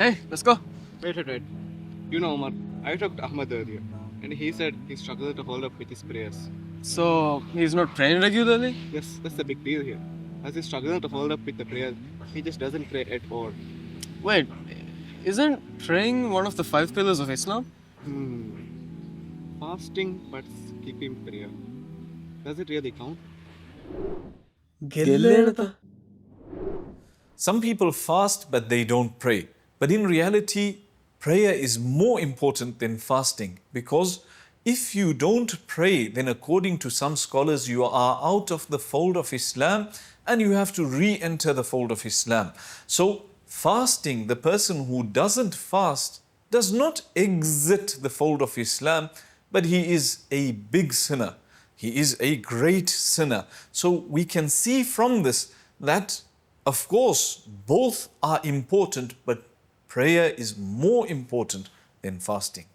Hey, let's go. Wait. You know, Omar, I talked to Ahmad earlier, and he said he struggled to hold up with his prayers. So, he's not praying regularly? Yes, that's the big deal here. As he struggles to hold up with the prayers, he just doesn't pray at all. Wait, isn't praying one of the 5 pillars of Islam? Fasting but skipping prayer. Does it really count? Some people fast but they don't pray. But in reality, prayer is more important than fasting, because if you don't pray, then according to some scholars, you are out of the fold of Islam and you have to re-enter the fold of Islam. So fasting, the person who doesn't fast does not exit the fold of Islam, but he is a big sinner. He is a great sinner. So we can see from this that, of course, both are important, but prayer is more important than fasting.